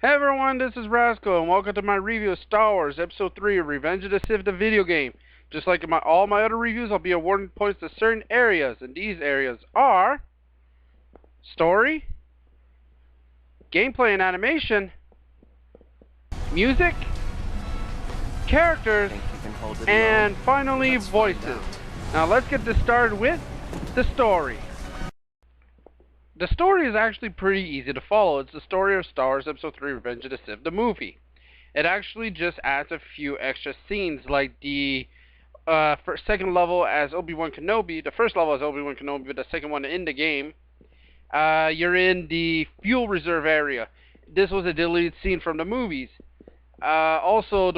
Hey everyone, this is Rascal, and welcome to my review of Star Wars Episode 3 of Revenge of the Sith, the video game. Just like in all my other reviews, I'll be awarding points to certain areas, and these areas are story, gameplay and animation, music, characters, and finally voices. Now let's get this started with the story. The story is actually pretty easy to follow. It's the story of Star Wars Episode 3 Revenge of the Sith, the movie. It actually just adds a few extra scenes, like the second level as Obi-Wan Kenobi, the first level as Obi-Wan Kenobi, but the second one in the game. You're in the fuel reserve area. This was a deleted scene from the movies. Also, with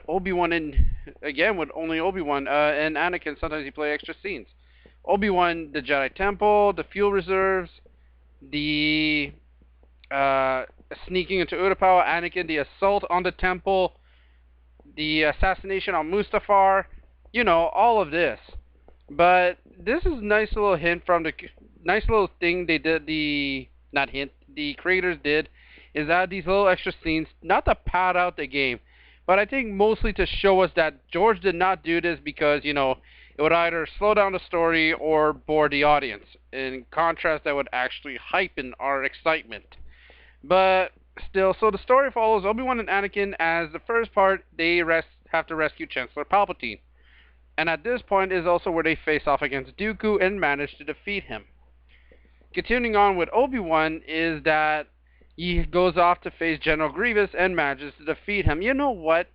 Obi-Wan with only Obi-Wan and Anakin, sometimes you play extra scenes. Obi-Wan, the Jedi Temple, the fuel reserves, the sneaking into Utapau, Anakin, the assault on the temple, the assassination on Mustafar, all of this. But this is a nice little hint from nice little thing they did, the creators did, is add these little extra scenes, not to pad out the game, but I think mostly to show us that George did not do this because, it would either slow down the story or bore the audience. In contrast, that would actually heighten our excitement. But still, so the story follows Obi-Wan and Anakin. As the first part, they have to rescue Chancellor Palpatine. And at this point is also where they face off against Dooku and manage to defeat him. Continuing on with Obi-Wan is that he goes off to face General Grievous and manages to defeat him. You know what?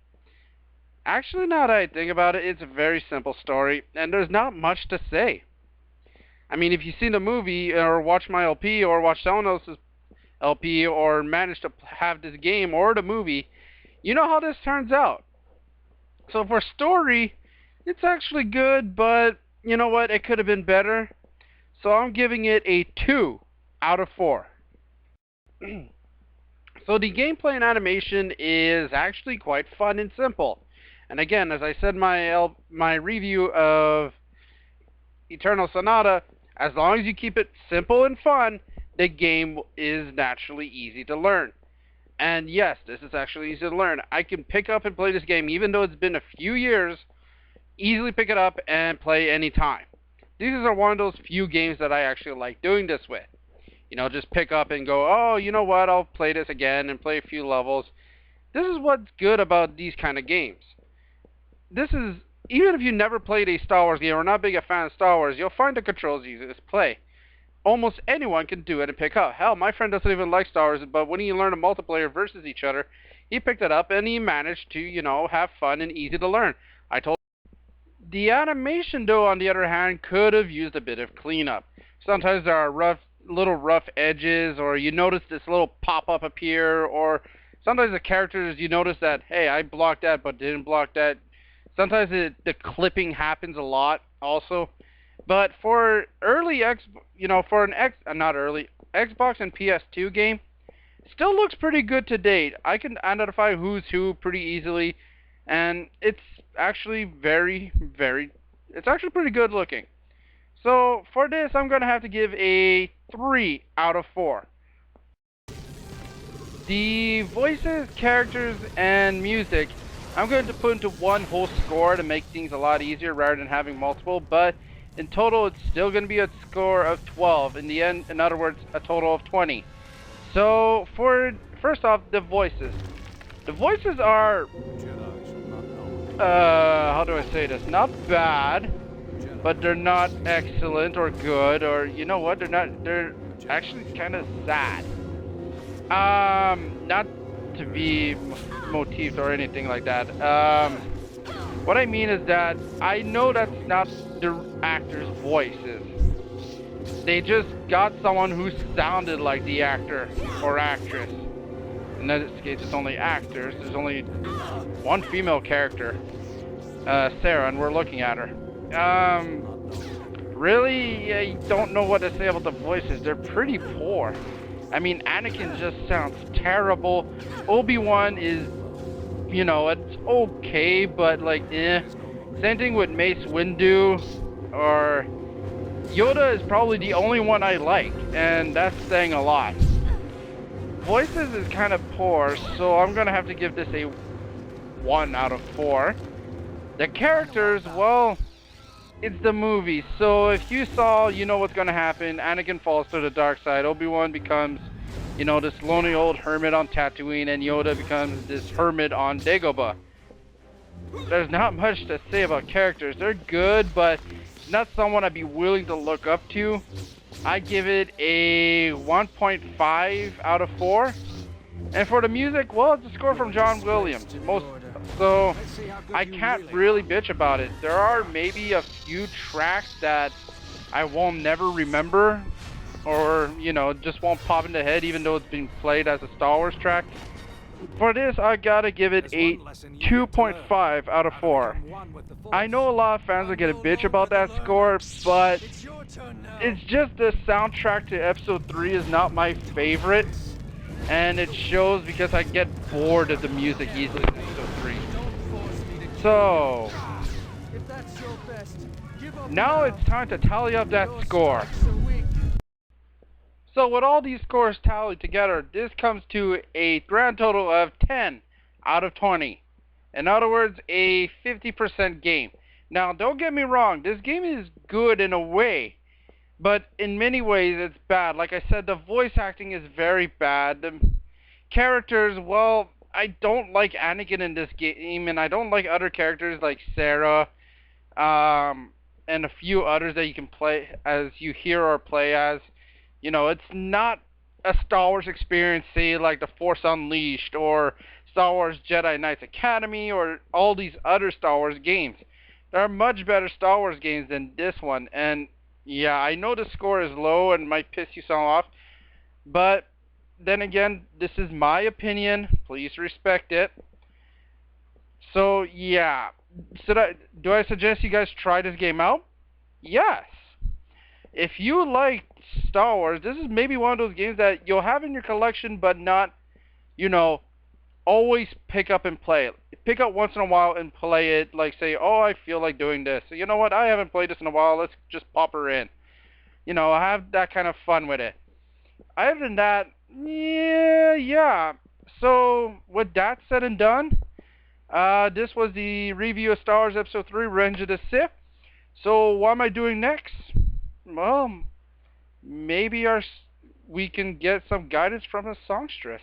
Actually, now that I think about it, it's a very simple story, and there's not much to say. I mean, if you've seen the movie, or watch my LP, or watch someone else's LP, or manage to have this game, or the movie, you know how this turns out. So for story, it's actually good, but you know what, it could have been better. So I'm giving it a 2 out of 4. So the gameplay and animation is actually quite fun and simple. And again, as I said in my review of Eternal Sonata, as long as you keep it simple and fun, the game is naturally easy to learn. And yes, this is actually easy to learn. I can pick up and play this game, even though it's been a few years, easily pick it up and play anytime. These are one of those few games that I actually like doing this with. Just pick up and go, oh, you know what, I'll play this again and play a few levels. This is what's good about these kind of games. Even if you never played a Star Wars game or not big a fan of Star Wars, you'll find the controls easy to play. Almost anyone can do it and pick up. Hell, my friend doesn't even like Star Wars, but when he learned a multiplayer versus each other, he picked it up and he managed to, have fun and easy to learn. The animation, though, on the other hand, could have used a bit of cleanup. Sometimes there are little rough edges, or you notice this little pop-up appear, or sometimes the characters, you notice that, hey, I blocked that but didn't block that. Sometimes the clipping happens a lot also. But for Xbox and PS2 game, still looks pretty good to date. I can identify who's who pretty easily, and it's actually it's actually pretty good looking. So for this, I'm going to have to give a 3 out of 4. The voices, characters, and music, I'm going to put into one whole score to make things a lot easier rather than having multiple, but in total it's still going to be a score of 12. In the end, in other words, a total of 20. So first off, the voices. The voices are, how do I say this? Not bad, but they're not excellent or good, or you know what? They're actually kind of sad. Not to be motifed or anything like that. What I mean is that I know that's not the actor's voices. They just got someone who sounded like the actor or actress. In this case, it's only actors. There's only one female character, Sarah, and we're looking at her. Really, I don't know what to say about the voices. They're pretty poor. I mean, Anakin just sounds terrible. Obi-Wan is, it's okay, but like, eh. Same thing with Mace Windu, or Yoda is probably the only one I like, and that's saying a lot. voices is kind of poor, so I'm gonna have to give this a 1 out of 4. The characters, well, it's the movie, so if you saw, you know what's gonna happen. Anakin falls to the dark side, Obi-Wan becomes, you know, this lonely old hermit on Tatooine, and Yoda becomes this hermit on Dagobah. There's not much to say about characters. They're good, but not someone I'd be willing to look up to. I give it a 1.5 out of 4. And for the music, well, it's a score from John Williams. So I can't really bitch about it. There are maybe a few tracks that I won't never remember, or, you know, just won't pop in the head even though it's being played as a Star Wars track. For this, I gotta give it a 2.5 out of 4. I know a lot of fans are gonna bitch about that score, but it's just the soundtrack to Episode 3 is not my favorite, and it shows because I get bored of the music easily in Episode 3. So, now it's time to tally up that score. So with all these scores tallied together, this comes to a grand total of 10 out of 20. In other words, a 50% game. Now, don't get me wrong, this game is good in a way, but in many ways it's bad. Like I said, the voice acting is very bad. The characters, well, I don't like Anakin in this game, and I don't like other characters like Sarah, and a few others that you can play as, you hear or play as. You know, it's not a Star Wars experience, say, like The Force Unleashed, or Star Wars Jedi Knights Academy, or all these other Star Wars games. There are much better Star Wars games than this one, and yeah, I know the score is low and might piss you some off, but then again, this is my opinion. Please respect it. So, yeah. Do I suggest you guys try this game out? Yes. If you like Star Wars, this is maybe one of those games that you'll have in your collection, but not, you know, always pick up and play it. Pick up once in a while and play it, like say, oh, I feel like doing this. So, you know what, I haven't played this in a while, let's just pop her in. You know, have that kind of fun with it. Other than that, yeah. So, with that said and done, this was the review of Star Wars Episode 3, Revenge of the Sith. So, what am I doing next? Well, maybe we can get some guidance from a songstress.